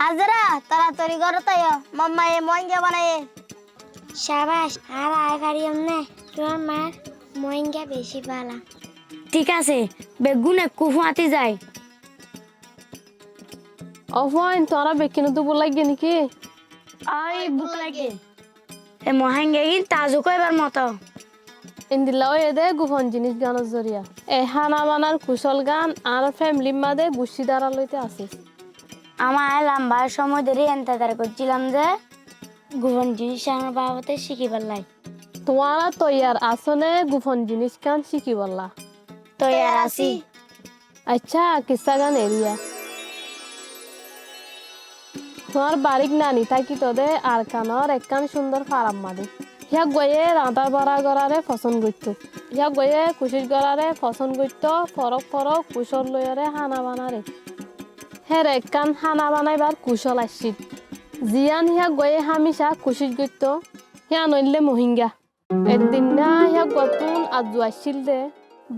হাজরা তাড়াতাড়ি করো তাই মাম্মা এ মহিঙ্গা বানায়। সাবাস আর আয় গাড়ি আমনে তোমার মা মহিঙ্গা বেশি পালা। ঠিক আছে বেগুনে কুফুয়াতি যায়। অফাইন তোরা বেকিনে দুপুর লাগে নাকি? আই ভুক লাগে এ মহিঙ্গা ইন তাজু কইবার মতো। ইন্দিলাও এদে গোপন জিনিস গানের জরিয়া এ হানা বানার কুশল গান আর ফ্যামিলির মাঝে বুসি দ্বারা লইতে আসিস। আমার লম্বা সময় ধরে এন্তাদার করছিলাম যে গোপন জিনিস আমার বাবাতে শিখিবার লাই। তোমারা তৈয়ার আসনে গোপন জিনিস গান শিখি বললা? তৈয়ার আছি। আচ্ছা কিসা গান এরিয়া তোমার বাড়ির নানি থাকি তোদে আর কানর একখান সুন্দর ফারাম মাদি হিয়া গয়ে রাঁধা বড়া গড়ারে পছন্দ করত। হিয়া গয়ে কুশিস গড়ারে পছন্দ করত। ফরক ফরক কুশল লইয়ারে হানা বানারে হের একখান হানা বানাইবার কুশল আসছিল। জিয়ান হিয়া গয়ে হামিশা কুশিস করত হিয়া নইলে মহিঙ্গা। একদিন না হিয়া গতুন আজু আসছিল দে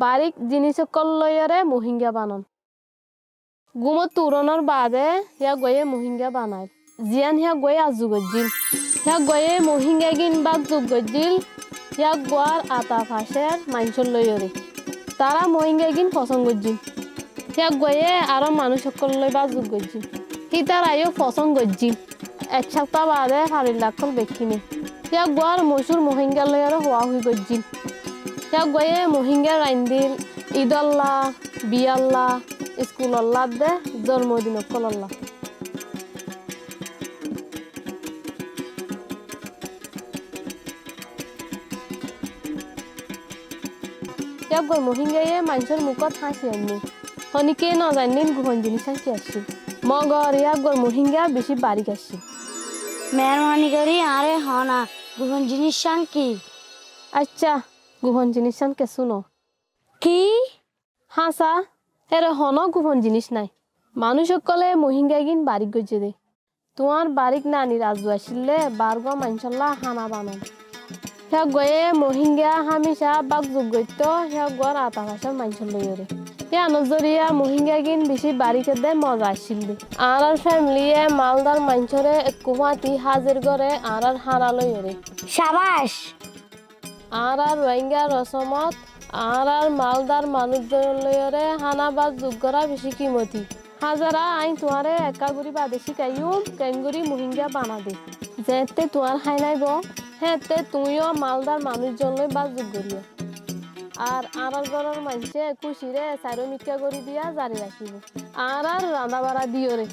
বাড়ির জিনিস সকল লইয়ারে মহিঙ্গা বানন। গুমত তুরনের বাদে হিয়া গয়ে মহিঙ্গা বানায়। জিয়ান হিয়া গয়ে আজু গজিল হিয়া গয়ে মহিঙ্গা গিন বাদ যোগ গজিল হিয়া গোয়ার আতা ফাঁসের মাংসর লইয়রে তারা মহিঙ্গা গিন পছন্দ গজিল হিয়া গয়ে আরো মানুষ সকল লই বা যোগ গজিল হি তার আইও পছন্দ গজিল। এক সপ্তাহ বাদে হারির লাখল বেকিনে হিয়া গোয়ার মসুর মহিঙ্গা লইয়ারে হওয়া হই গজিল হিয়া গয়ে মহিঙ্গা রাইন্দিল ঈদল্লা বিয়াল্লা স্কুল আল্লাহ দে জন্মদিন অকল আল্লাহ। ইয়াক মহিঙ্গাইয়ে মানুষের মুখত হাসি আননি হনিকে ন জানিন গোপন জিনিস হাসি আসছি মগর ইয়াক মহিঙ্গা বেশি বাড়ি আসছি। মেহরবানি করি আরে হনা গোপন জিনিস কি? আচ্ছা গোপন জিনিস কে শুনো কি হাসা এর হন গোপন জিনিস নাই। মানুষ সকলে মহিঙ্গা গিন বাড়ি গজে দে তোমার বাড়িক নানি রাজু আসিলে বারগ মানসল্লা হানা বানন হিয়া গয়ে মহিঙ্গা হামিশা বাক যোগ গইত হিয়া গোয়ার আতা ভাষার মানসল লইরে হিয়া নজরিয়া মহিঙ্গা গিন বেশি বাড়ি খেতে মজা আসছিল দে আর ফ্যামিলিয়ে মালদার মানসরে কুমাতি হাজির করে আর হানা লইরে সাবাস। আর রোহিঙ্গা রসমত আর মালদার মানুষজন লইরে হানা বা যোগ করা বেশি কিমতি। হাজারা আইন তোমারে একা গুড়ি বাদে শিকাইম কেঙ্গুরি মহিঙ্গা বানা দে যেতে তোমার হাই নাইব হেতে তুমিও মালদার মানুষজন লই বা যোগ করিও আর ঘরের মানুষে খুশিরে চারো মিকা করি দিয়া জারি রাখিব আর রান্না বাড়া দিও রে।